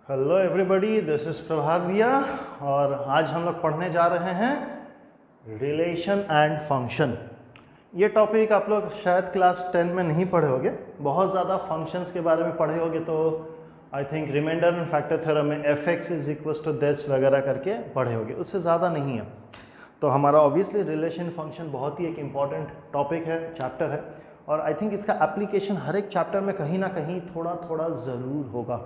Hello everybody, this is प्रभात भैया और आज हम लोग पढ़ने जा रहे हैं रिलेशन एंड फंक्शन। ये टॉपिक आप लोग शायद क्लास 10 में नहीं पढ़े होंगे, बहुत ज़्यादा फंक्शंस के बारे में पढ़े होंगे। तो I think remainder and factor theorem में fx is equals to this वगैरह करके पढ़े होंगे, उससे ज़्यादा नहीं है। तो हमारा ऑब्वियसली रिलेशन फंक्शन बहुत ही एक इम्पॉर्टेंट टॉपिक है, चैप्टर है, और आई थिंक इसका एप्लीकेशन हर एक चैप्टर में कहीं ना कहीं थोड़ा थोड़ा ज़रूर होगा।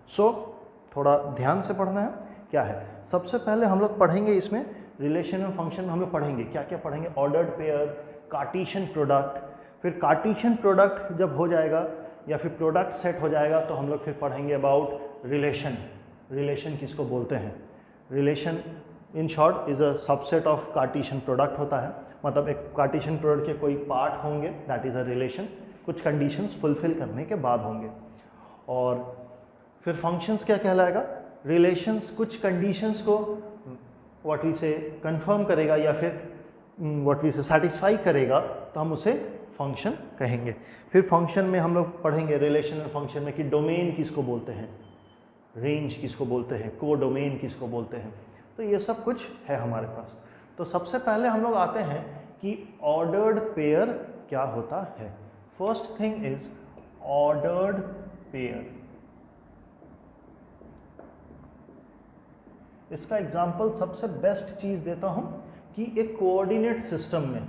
सो थोड़ा ध्यान से पढ़ना है। क्या है, सबसे पहले हम लोग पढ़ेंगे इसमें रिलेशन एंड फंक्शन में हम लोग पढ़ेंगे क्या क्या पढ़ेंगे, ऑर्डर्ड पेयर, कार्टेशियन प्रोडक्ट। फिर कार्टेशियन प्रोडक्ट जब हो जाएगा या फिर प्रोडक्ट सेट हो जाएगा तो हम लोग फिर पढ़ेंगे अबाउट रिलेशन। रिलेशन किसको बोलते हैं? Relation in short is a subset of Cartesian product होता है, मतलब एक कार्टेशियन प्रोडक्ट के कोई पार्ट होंगे, दैट इज़ अ रिलेशन, कुछ कंडीशंस फुलफिल करने के बाद होंगे। और फिर फंक्शंस क्या कहलाएगा? रिलेशंस कुछ कंडीशंस को व्हाट वी से कंफर्म करेगा या फिर व्हाट वी से सेटिस्फाई करेगा तो हम उसे फंक्शन कहेंगे। फिर फंक्शन में हम लोग पढ़ेंगे रिलेशन और फंक्शन में कि डोमेन किसको बोलते हैं, रेंज किसको बोलते हैं, को डोमेन किसको बोलते हैं। तो ये सब कुछ है हमारे पास। तो सबसे पहले हम लोग आते हैं कि ऑर्डर्ड पेयर क्या होता है। First thing is ordered pair. इसका एग्जाम्पल सबसे बेस्ट चीज़ देता हूँ कि एक कोऑर्डिनेट सिस्टम में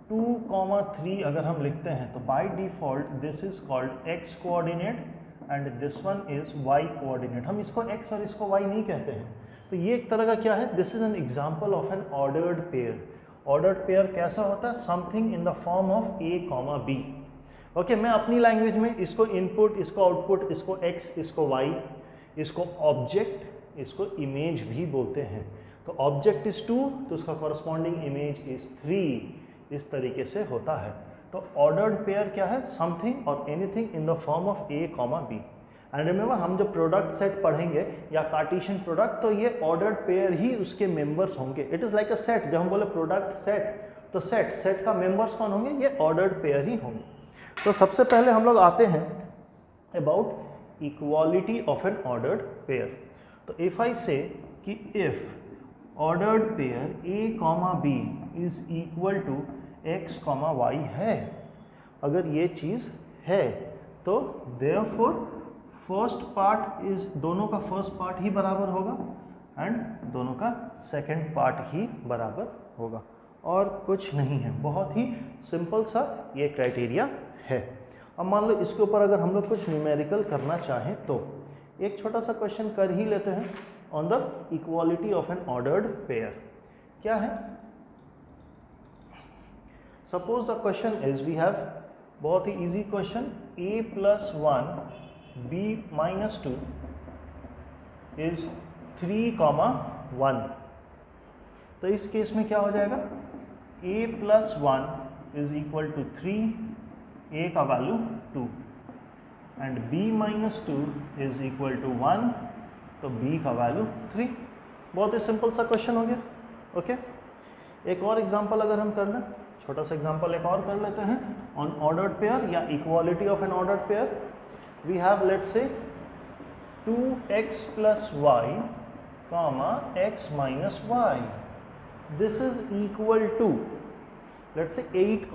2,3 अगर हम लिखते हैं तो by default this is called x coordinate and this one is y coordinate. हम इसको x और इसको y नहीं कहते हैं। तो ये एक तरह का क्या है, this is an example of an ordered pair. Ordered pair कैसा होता है? Something in the form of a, b। Okay, मैं अपनी लैंग्वेज में इसको इनपुट, इसको आउटपुट, इसको x, इसको y, इसको ऑब्जेक्ट, इसको इमेज भी बोलते हैं। तो ऑब्जेक्ट इज 2 तो उसका कॉरस्पॉन्डिंग इमेज इज 3, इस तरीके से होता है। तो ऑर्डर्ड पेयर क्या है? समथिंग और anything in the form of a, b। And remember, हम जब प्रोडक्ट सेट पढ़ेंगे या कार्टेशियन प्रोडक्ट तो ये ऑर्डर्ड पेयर ही उसके मेंबर्स होंगे। It is like a set. जब हम बोले प्रोडक्ट सेट तो सेट का मेंबर्स कौन होंगे? ये ऑर्डर्ड पेयर ही होंगे। तो सबसे पहले हम लोग आते हैं about equality of an ordered pair. तो इफ आई से कि if ordered pair a, b is equal to x, y है, अगर ये चीज़ है तो देयरफॉर फर्स्ट पार्ट इज, दोनों का फर्स्ट पार्ट ही बराबर होगा एंड दोनों का सेकंड पार्ट ही बराबर होगा, और कुछ नहीं है। बहुत ही सिंपल सा ये क्राइटेरिया है। अब मान लो इसके ऊपर अगर हम लोग कुछ न्यूमेरिकल करना चाहें तो एक छोटा सा क्वेश्चन कर ही लेते हैं on the equality of an ordered pair. क्या है? Suppose the question is, we have बहुत ही easy question, a + 1 b - 2 is 3, 1। तो इस केस में क्या हो जाएगा? a + 1 is equal to 3, a का वैल्यू 2 and b - 2 is equal to 1, तो b का वैल्यू 3। बहुत ही सिंपल सा क्वेश्चन हो गया। ओके, एक और एग्जांपल अगर हम कर लें, छोटा सा एग्जांपल एक और कर लेते हैं ऑन ऑर्डर्ड पेयर या equality of an ordered pair. We have let's say 2x + y, x - y, this is equal to let's say 8,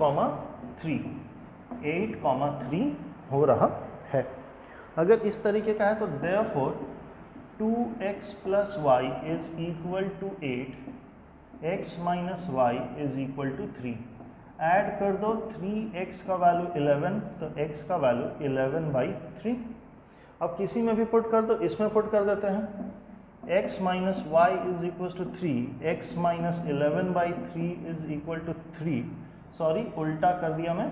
3 हो रहा है। अगर इस तरीके का है तो therefore 2x + y is equal to 8, x - y is equal to 3। Add कर दो, 3x का वैल्यू 11 तो x का वैल्यू 11/3। अब किसी में भी पुट कर दो, इसमें पुट कर देते हैं, x - y is equal to 3, x - 11/3 is equal to 3। Sorry, उल्टा कर दिया मैं,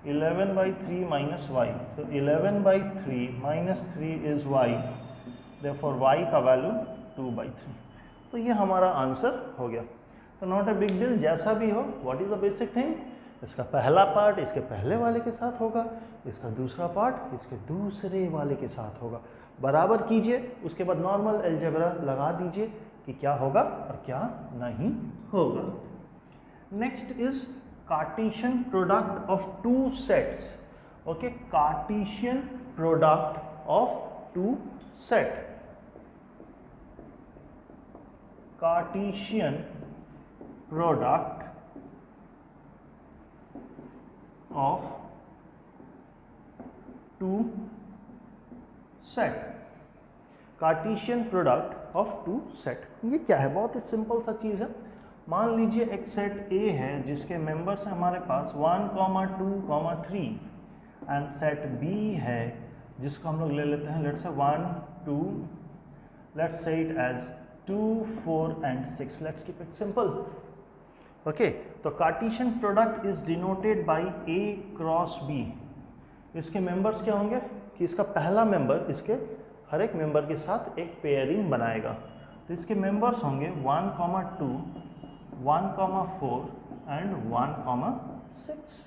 11/3 - y, तो 11/3 - 3 इज y, देयरफॉर y का वैल्यू 2/3। तो ये हमारा आंसर हो गया। तो नॉट अ बिग डील, जैसा भी हो, what is the basic thing, इसका पहला पार्ट इसके पहले वाले के साथ होगा, इसका दूसरा पार्ट इसके दूसरे वाले के साथ होगा। बराबर कीजिए, उसके बाद नॉर्मल अलजेब्रा लगा दीजिए कि क्या होगा और क्या नहीं होगा। Next is Cartesian product of two sets. Okay, Cartesian product of two set Cartesian product of two set, Cartesian product of two set. ये क्या है? बहुत ही सिंपल सा चीज़ है। मान लीजिए एक सेट ए है जिसके मेंबर्स हैं हमारे पास 1, 2, 3 एंड सेट बी है जिसको हम लोग ले लेते हैं let's say 1, 2, let's say it as 2, 4 and 6। Let's keep it simple. Okay, तो Cartesian product is denoted by A cross B. इसके मेंबर्स क्या होंगे कि इसका पहला मेंबर इसके हर एक मेंबर के साथ एक पेयरिंग बनाएगा। तो इसके मेंबर्स होंगे 1, 2, 1, 4 and 1, 6।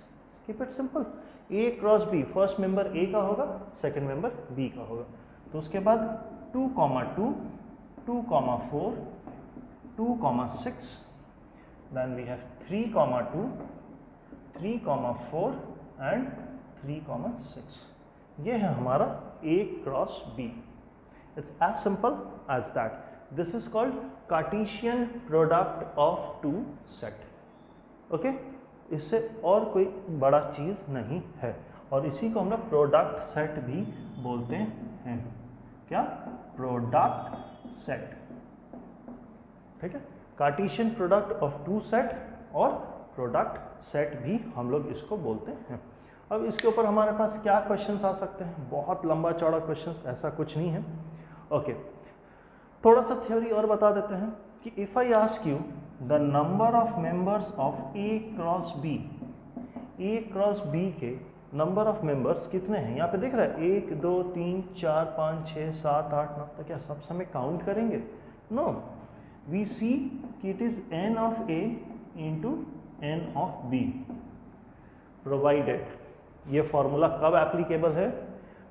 Keep it simple. A cross B, first member A का होगा, सेकंड मेंबर बी का होगा। तो उसके बाद 2, 2, 2, 4, 2, 6, then we have 3, 2, 3, 4 and 3, 6। ये है हमारा A cross B। It's as simple as that. This is called Cartesian product of two set. Okay? इससे और कोई बड़ा चीज़ नहीं है और इसी को हम लोग प्रोडक्ट सेट भी बोलते हैं। क्या? Product set. ठीक है, Cartesian product of two set और प्रोडक्ट सेट भी हम लोग इसको बोलते हैं। अब इसके ऊपर हमारे पास क्या क्वेश्चंस आ सकते हैं? बहुत लंबा चौड़ा क्वेश्चंस, ऐसा कुछ नहीं है। ओके, थोड़ा सा थ्योरी और बता देते हैं कि if I ask you the number of members of A cross B, A cross B के नंबर ऑफ मेंबर्स कितने हैं? यहाँ पे दिख रहा है 1, 2, 3, 4, 5, 6, 7, 8, 9। तो क्या सब समय काउंट करेंगे? नो, वी सी कि it is n of a into n of b provided. ये फॉर्मूला कब एप्लीकेबल है?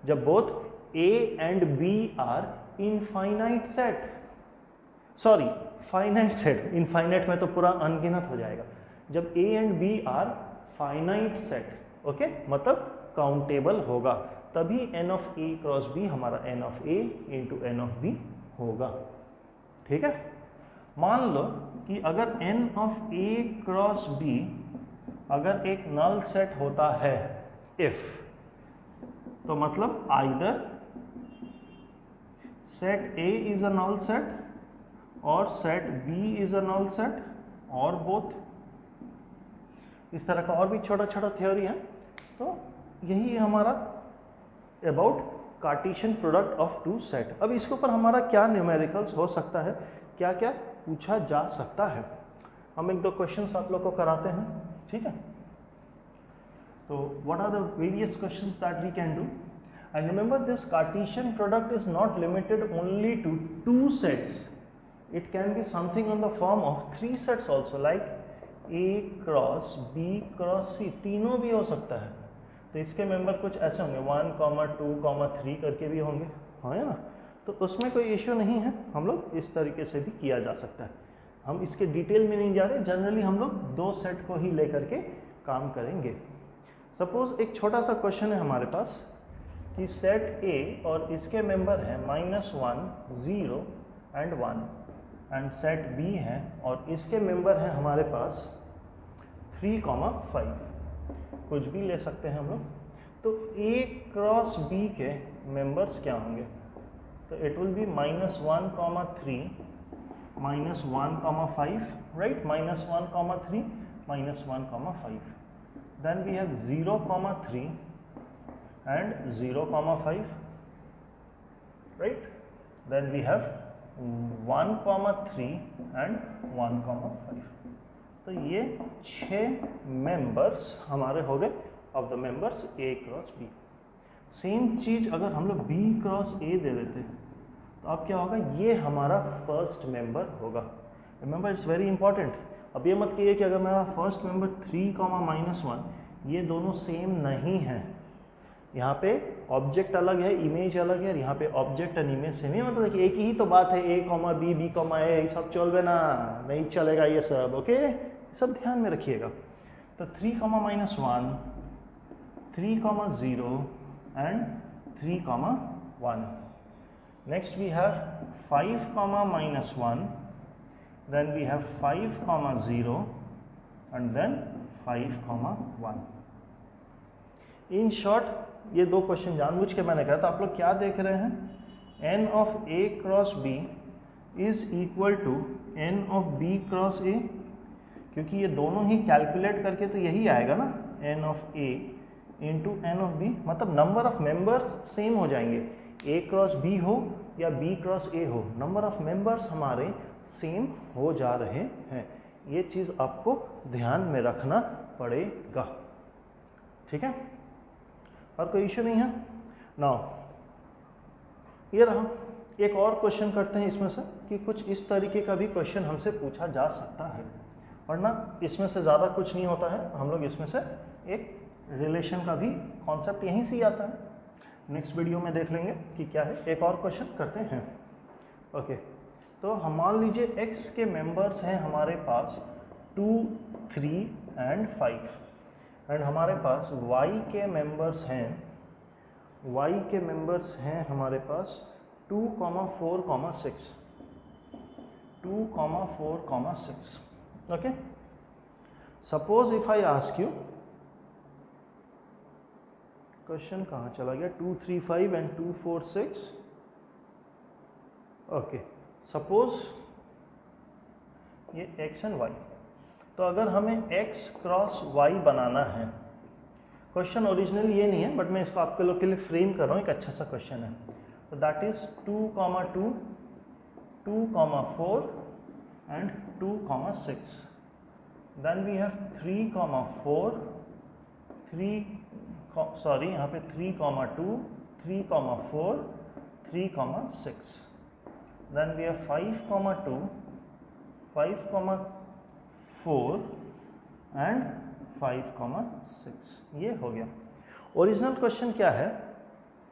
जब both a and b are infinite set, sorry finite set, infinite में तो पूरा अनगिनत हो जाएगा। जब a and b are finite set, okay, मतलब काउंटेबल होगा, तभी n of a cross b हमारा n of a into n of b होगा। ठीक है, मान लो कि अगर n of a cross b अगर एक नल सेट होता है, इफ, तो मतलब either set A is a null set और set B is a null set और बोथ। इस तरह का और भी छोटा छोटा थ्योरी है। तो यही हमारा about Cartesian product of two set. अब इसके ऊपर हमारा क्या न्यूमेरिकल्स हो सकता है, क्या क्या पूछा जा सकता है, हम एक दो क्वेश्चंस आप लोग को कराते हैं। ठीक है, तो what are the various questions that we can do? And remember, this Cartesian product is not limited only to two sets. It can be something on the form of three sets also, like A cross B cross C, तीनों भी हो सकता है। तो इसके member कुछ ऐसे होंगे 1, 2, 3 करके भी होंगे, है ना? तो उसमें कोई इश्यू नहीं है, हम लोग इस तरीके से भी किया जा सकता है। हम इसके डिटेल में नहीं जा रहे, जनरली हम लोग दो सेट को ही लेकर के काम करेंगे। सपोज एक छोटा सा क्वेश्चन है हमारे पास कि सेट A और इसके मेंबर हैं -1, 0 एंड 1 एंड सेट B है और इसके मेंबर हैं हमारे पास 3, 5, कुछ भी ले सकते हैं हम लोग। तो A क्रॉस B के मेंबर्स क्या होंगे? तो it will be -1, 3, -1, 5, right, -1, 3, -1, 5। Then we have 0, 3 and 0, 5, right? Then we have 1, 3 and 1, 5। तो ये 6 मेंबर्स हमारे हो गए of the members A cross B। Same चीज अगर हम लोग B क्रॉस A दे देते तो अब क्या होगा? ये हमारा फर्स्ट मेंबर होगा। Remember, it's very important. अब ये मत कहिए कि अगर मेरा फर्स्ट मेंबर 3, -1, ये दोनों सेम नहीं है। यहाँ पे ऑब्जेक्ट अलग है, इमेज अलग है, यहाँ पे ऑब्जेक्ट एंड इमेज सेम है, मतलब कि एक ही तो बात है। A, B, B, A, सब चलबे ना, नहीं चलेगा ये सब। ओके, सब ध्यान में रखिएगा। तो 3, -1, 3, 0 and 3, 1। Next we have 5 comma minus 1, then we have 5 comma 0 and then 5 comma 1. In short, ये दो क्वेश्चन जानबूझ के मैंने कहा था। आप लोग क्या देख रहे हैं, n of a cross b is equal to n of b cross a, क्योंकि ये दोनों ही कैलकुलेट करके तो यही आएगा ना, n of a into n of b, मतलब नंबर ऑफ मेंबर्स सेम हो जाएंगे, a क्रॉस b हो या b क्रॉस a हो, नंबर ऑफ मेंबर्स हमारे सेम हो जा रहे हैं। ये चीज़ आपको ध्यान में रखना पड़ेगा, ठीक है। और कोई इशू नहीं है। नाउ ये रहा, एक और क्वेश्चन करते हैं इसमें से कि कुछ इस तरीके का भी क्वेश्चन हमसे पूछा जा सकता है, वरना इसमें से ज़्यादा कुछ नहीं होता है। हम लोग इसमें से एक रिलेशन का भी कॉन्सेप्ट यहीं से ही आता है, नेक्स्ट वीडियो में देख लेंगे कि क्या है। एक और क्वेश्चन करते हैं। ओके, तो हम मान लीजिए x के मेंबर्स हैं हमारे पास 2, 3 एंड 5 एंड हमारे पास y के मेंबर्स हैं हमारे पास 2, 4, 6, 2, 4, 6। Okay, suppose if I ask you, question कहाँ चला गया, 2, 3, 5 एंड 2, 4, 6। ओके, सपोज ये x एंड y, तो अगर हमें x क्रॉस y बनाना है, क्वेश्चन ओरिजिनली ये नहीं है बट मैं इसको आपके लोग के लिए फ्रेम कर रहा हूँ, एक अच्छा सा क्वेश्चन है। तो that is 2, 2, 2, 4 and 2, 6। Then we have 3, 4, 3 sorry यहाँ पे 3, 2, 3, 4, 3, 6। Then we have 5, 2, 5, 4 and 5, 6। ये हो गया। ओरिजिनल क्वेश्चन क्या है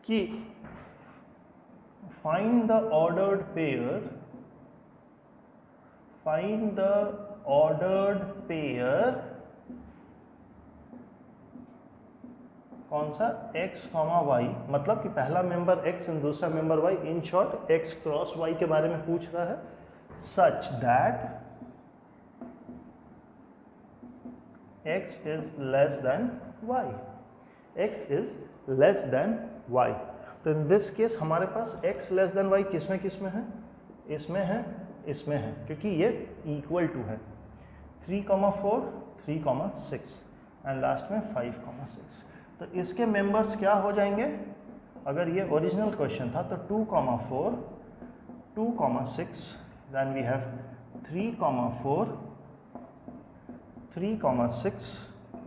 कि फाइंड द ऑर्डर्ड पेयर, कौन सा, x, y, मतलब कि पहला मेंबर x एंड दूसरा member y, in short x cross y के बारे में पूछ रहा है, such that x is less than y, x is less than y। तो इन दिस केस हमारे पास x लेस देन y किस में है, इसमें है, क्योंकि ये इक्वल टू है। 3, 4, 3, 6 एंड लास्ट में 5, 6। तो इसके मेंबर्स क्या हो जाएंगे, अगर ये ओरिजिनल क्वेश्चन था तो 2, 4, 2, 6, देन वी हैव 3, 4, 3, 6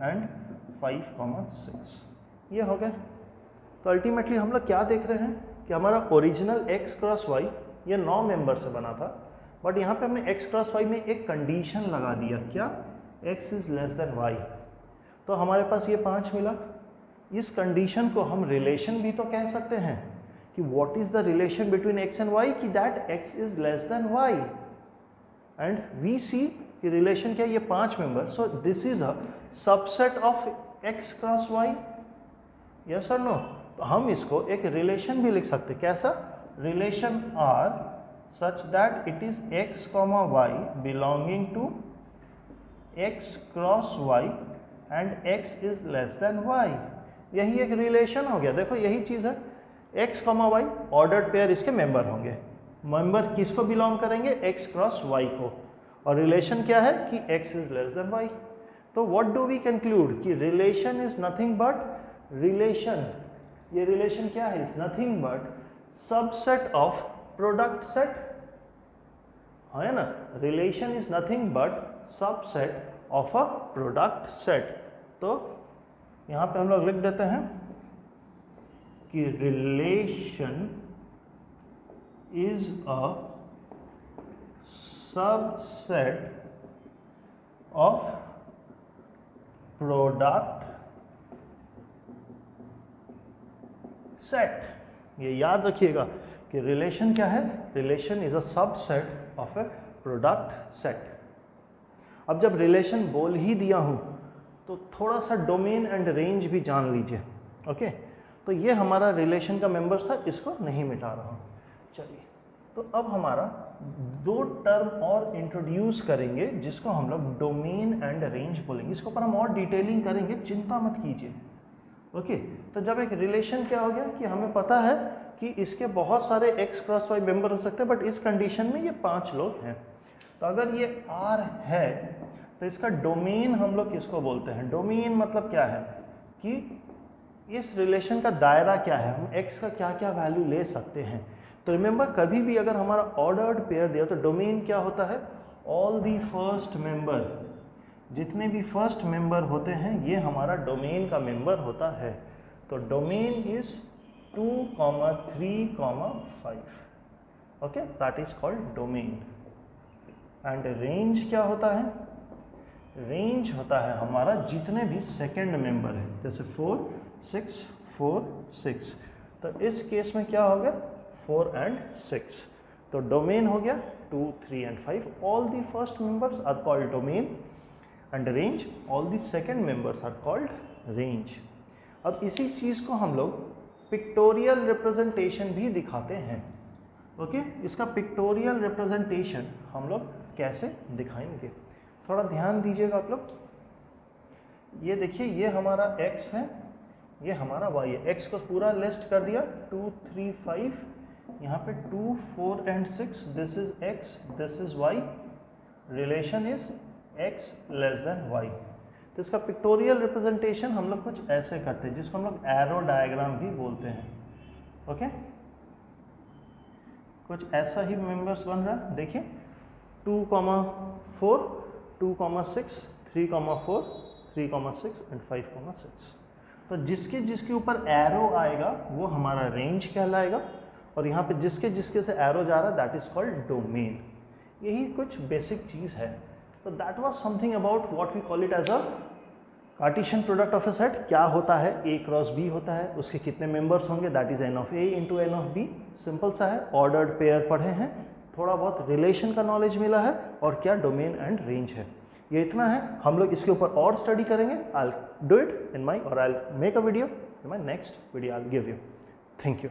एंड 5, 6। ये हो गए। तो अल्टीमेटली हम लोग क्या देख रहे हैं कि हमारा ओरिजिनल x क्रॉस y ये 9 मेंबर से बना था, बट यहाँ पे हमने x क्रॉस y में एक कंडीशन लगा दिया, क्या, x is less than y। तो हमारे पास ये 5 मिला। इस कंडीशन को हम रिलेशन भी तो कह सकते हैं कि what is the relation between x and y, कि that x is less than y and we see कि रिलेशन क्या है, ये 5 member, so this is a subset of x cross y, yes और नो। तो हम इसको एक रिलेशन भी लिख सकते, कैसा, relation R such that it is x, y belonging to x cross y and x is less than y। यही एक रिलेशन हो गया। देखो यही चीज़ है, x, y ऑर्डर्ड पेयर इसके मेंबर होंगे, मेंबर किसको बिलोंग करेंगे, x क्रॉस y को, और रिलेशन क्या है कि x is less than y। तो व्हाट डू वी कंक्लूड कि relation is nothing but, relation, ये रिलेशन क्या है, is nothing but subset of product set, है ना, relation is nothing but subset of a product set. तो यहाँ पे हम लोग लिख देते हैं कि relation is a subset of product set. ये याद रखिएगा कि रिलेशन क्या है, relation is a subset of A product set. अब जब रिलेशन बोल ही दिया हूं तो थोड़ा सा डोमेन एंड रेंज भी जान लीजिए। ओके, तो ये हमारा रिलेशन का मेंबर्स था, इसको नहीं मिटा रहा हूं। चलिए, तो अब हमारा दो टर्म और इंट्रोड्यूस करेंगे जिसको हम लोग डोमेन एंड रेंज बोलेंगे। इसके ऊपर हम और डिटेलिंग करेंगे, चिंता मत कीजिए। ओके, तो जब एक रिलेशन क्या हो गया कि हमें पता है कि इसके बहुत सारे x क्रॉस y मेंबर हो सकते हैं, बट इस कंडीशन में ये 5 लोग हैं। तो अगर ये R है तो इसका डोमेन हम लोग किसको बोलते हैं? डोमेन मतलब क्या है कि इस रिलेशन का दायरा क्या है, हम x का क्या क्या वैल्यू ले सकते हैं। तो रिमेंबर, कभी भी अगर हमारा ऑर्डर्ड पेयर दिया तो डोमेन क्या होता है? ऑल दी फर्स्ट मेंबर, जितने भी फर्स्ट मेंबर होते हैं ये हमारा डोमेन का मेंबर होता है। तो domain is 2, 3, 5। Okay, that is called domain. And range क्या होता है? रेंज होता है हमारा जितने भी सेकंड मेंबर है, जैसे 4, 6, 4, 6। तो इस केस में क्या हो गया? 4 and 6। तो डोमेन हो गया 2, 3 and 5। All the first members are called domain and range, all the second members are called range. अब इसी चीज़ को हम लोग पिक्टोरियल रिप्रेजेंटेशन भी दिखाते हैं। ओके, इसका पिक्टोरियल रिप्रेजेंटेशन हम लोग कैसे दिखाएंगे, थोड़ा ध्यान दीजिएगा आप लोग। ये देखिए, ये हमारा x है, ये हमारा y है। x को पूरा लिस्ट कर दिया, 2, 3, 5, यहाँ पे 2, 4 and 6। This is x, this is y। Relation is x less than y। तो इसका पिक्टोरियल रिप्रेजेंटेशन हम लोग कुछ ऐसे करते हैं, जिसको हम लोग एरो डायग्राम भी बोलते हैं। ओके, कुछ ऐसा ही मेंबर्स बन रहा है। देखिए, 2, 4, 2, 6, 3, 4, 3, 6 एंड 5, 6। तो जिसके जिसके ऊपर एरो आएगा वो हमारा रेंज कहलाएगा, और यहाँ पे जिसके जिसके से एरो जा रहा है दैट इज कॉल्ड डोमेन। यही कुछ बेसिक चीज़ है। तो that was something about what we call it as a Cartesian product of a set. क्या होता है? A क्रॉस B होता है, उसके कितने मेंबर्स होंगे? That is n of A into n of B। Simple सा है, ऑर्डर्ड पेयर पढ़े हैं, थोड़ा बहुत रिलेशन का नॉलेज मिला है, और क्या डोमेन एंड रेंज है। ये इतना है, हम लोग इसके ऊपर और स्टडी करेंगे। I will do it in my, और I will make a video in my next video I will give you. Thank you.